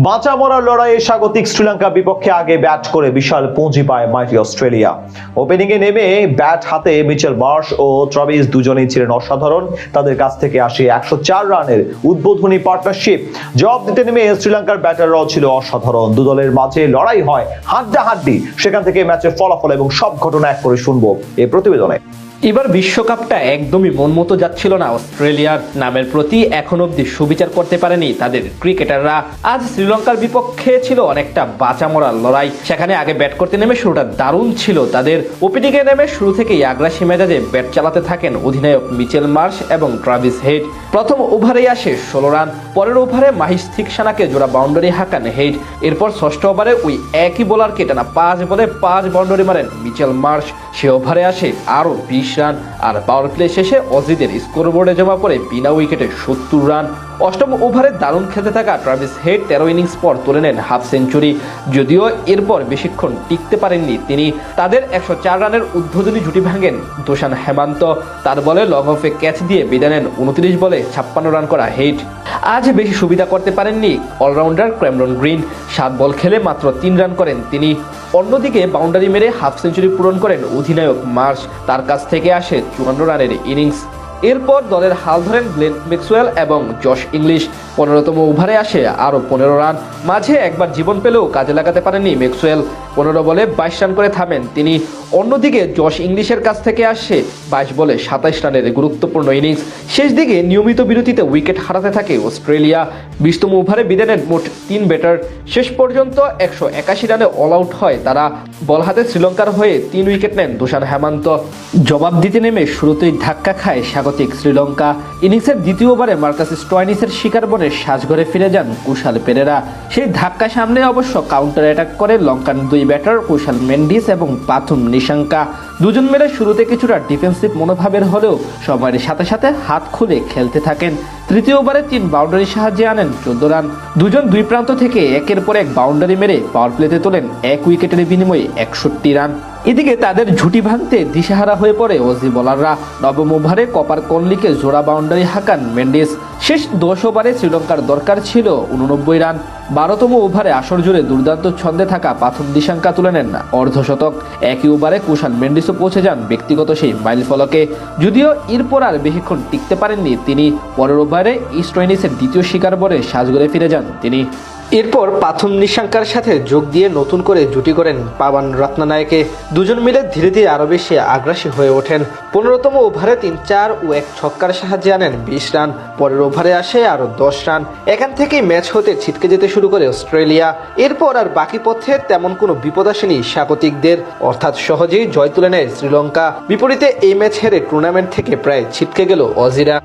বাঁচা মরার লড়াইয়ে স্বাগতিক শ্রীলঙ্কা বিপক্ষে আগে ব্যাট করে বিশাল পুঁজি পায় মাইটি অস্ট্রেলিয়া। ওপেনিং এ নেমে ব্যাট হাতে মিচেল মার্শ ও ট্রাভিস দুজনেই ছিলেন অসাধারণ। তাদের কাছ থেকে আসে 104 রানের উদ্বোধনী পার্টনারশিপ। জবাব দিতে নেমে শ্রীলঙ্কার ব্যাটাররাও ছিল অসাধারণ। দু দলের মাঝে লড়াই হয় হাড্ডাহাড্ডি। সেখান থেকে ম্যাচের ফলাফল এবং সব ঘটনা এক করে শুনবো এই প্রতিবেদনে। এবার বিশ্বকাপটা একদমই মন মতো যাচ্ছিল না অস্ট্রেলিয়ার। নামের প্রতি এখন অব্দি সুবিচার করতে পারেনি তাদের ক্রিকেটাররা। আজ শ্রীলঙ্কার বিপক্ষে ছিল অনেকটা বাঁচা মরার লড়াই। সেখানে আগে ব্যাট করতে নেমে শুরুটা দারুণ ছিল তাদের। ওপেনিংয়ে নেমে শুরু থেকেই আগ্রাসী মেজাজে ব্যাট চালাতে থাকেন অধিনায়ক মিচেল মার্শ এবং ট্রাভিস হেড। প্রথম ওভারেই আসে 16 রান। পরের ওভারে মাহিস থিকসানাকে জোড়া বাউন্ডারি হাঁকান হেড। এরপর ষষ্ঠ ওভারে ওই একই বোলারকে টানা 5 বলে 5 বাউন্ডারি মারেন মিচেল মার্শ। সে ওভারে আসে আরও 20 রান। আর পাওয়ার প্লে শেষে অজিদের স্কোরবোর্ডে জমা পড়ে বিনা উইকেটে 70 রান। অষ্টম ওভারে দারুণ খেলতে থাকা ট্রাভিস হেড 13 ইনিংস পর তুলে নেন হাফ সেঞ্চুরি। যদিও এরপর বেশিক্ষণ টিকতে পারেননি তিনি। তাদের 104 রানের উদ্বোধনী জুটি ভাঙেন দোসান হেমান্ত। তার বলে লং অফে ক্যাচ দিয়ে বিদায় নেন 29 বলে 56 রান করা হেড। আজ বেশি সুবিধা করতে পারেননি অলরাউন্ডার ক্যামেরন গ্রিন। 7 বল খেলে মাত্র 3 রান করেন তিনি। অন্যদিকে বাউন্ডারি মেরে হাফ সেঞ্চুরি পূরণ করেন অধিনায়ক মার্শ। তার কাছ থেকে আসে 54 রানের ইনিংস। এরপর দলের হাল ধরেন গ্লেন ম্যাক্সওয়েল এবং জশ ইংলিশ। 15তম ওভারে আসে আরও 15 রান। মাঝে একবার জীবন পেলেও কাজে লাগাতে পারেননি ম্যাক্সওয়েল। 15 বলে 22 রান করে থামেন তিনি। অন্যদিকে জশ ইংলিশের কাছ থেকে আসে 22 বলে 27 রানের গুরুত্বপূর্ণ ইনিংস। শেষ দিকে নিয়মিত বিরতিতে উইকেট হারাতে থাকে অস্ট্রেলিয়া। 20তম ওভারে বিদায় নেন মোট 3 ব্যাটার। শেষ পর্যন্ত 181 রানে অল আউট হয় তারা। বল হাতে শ্রীলঙ্কার হয়ে 3 উইকেট নেন দোসান হেমান্ত। জবাব দিতে নেমে শুরুতেই ধাক্কা খায় স্বাগতিক শ্রীলঙ্কা। ইনিংসের দ্বিতীয় ওভারে মার্কাস স্টোয়াইনিসের শিকার বনে সাজঘরে ফিরে যান কুশাল পেরেরা। সেই ধাক্কা সামনে অবশ্য কাউন্টার অ্যাটাক করে লঙ্কান 2 ব্যাটার কুশাল মেন্ডিস এবং পাথুম নিশাঙ্কা। দুজন মিলে শুরুতে কিছুটা ডিফেন্সিভ মনোভাবের হলেও সময়ের সাথে সাথে হাত খুলে খেলতে থাকেন। তৃতীয় ওভারে 3 বাউন্ডারির সাহায্যে আনেন 14 রান। দুজন দুই প্রান্ত থেকে একের পর এক বাউন্ডারি মেরে পাওয়ার প্লেতে তোলেন 1 উইকেটের বিনিময়ে 61 রান। এদিকে তাদের ঝুটি ভাঙতে দিশেহারা হয়ে পড়ে অজি বোলাররা। নবম ওভারে কপার কনলিকে জোড়া বাউন্ডারি হাঁকান মেন্ডিস। শেষ 10 ওভারে শ্রীলঙ্কার দরকার ছিল 89 রান। 12তম ওভারে আসর জুড়ে দুর্দান্ত ছন্দে থাকা পাথুম নিশাঙ্কা তুলে নেন অর্ধশতক। একই ওভারে কুশাল মেন্ডিসও পৌঁছে যান ব্যক্তিগত সেই মাইল ফলকে। যদিও এরপর আর বেশিক্ষণ টিকতে পারেননি তিনি। পরের ওভারে স্টোয়াইনিসের দ্বিতীয় শিকার বলে সাজঘরে ফিরে যান তিনি। এরপর পাথুম নিশাঙ্কার সাথে যোগ দিয়ে নতুন করে জুটি করেন পাবান রত্নানায়কে। দুজন মিলে ধীরে ধীরে আরও বেশি আগ্রাসী হয়ে ওঠেন। 15তম ওভারে 3-4 ও 1 ছক্কার সাহায্যে আনেন 20 রান। পরের ওভারে আসে আরও 10 রান। এখান থেকেই ম্যাচ হতে ছিটকে যেতে শুরু করে অস্ট্রেলিয়া। এরপর আর বাকি পথে তেমন কোনো বিপদ আসেনি স্বাগতিকদের, অর্থাৎ সহজেই জয় তুলে নেয় শ্রীলঙ্কা। বিপরীতে এই ম্যাচ হেরে টুর্নামেন্ট থেকে প্রায় ছিটকে গেল অজিরা।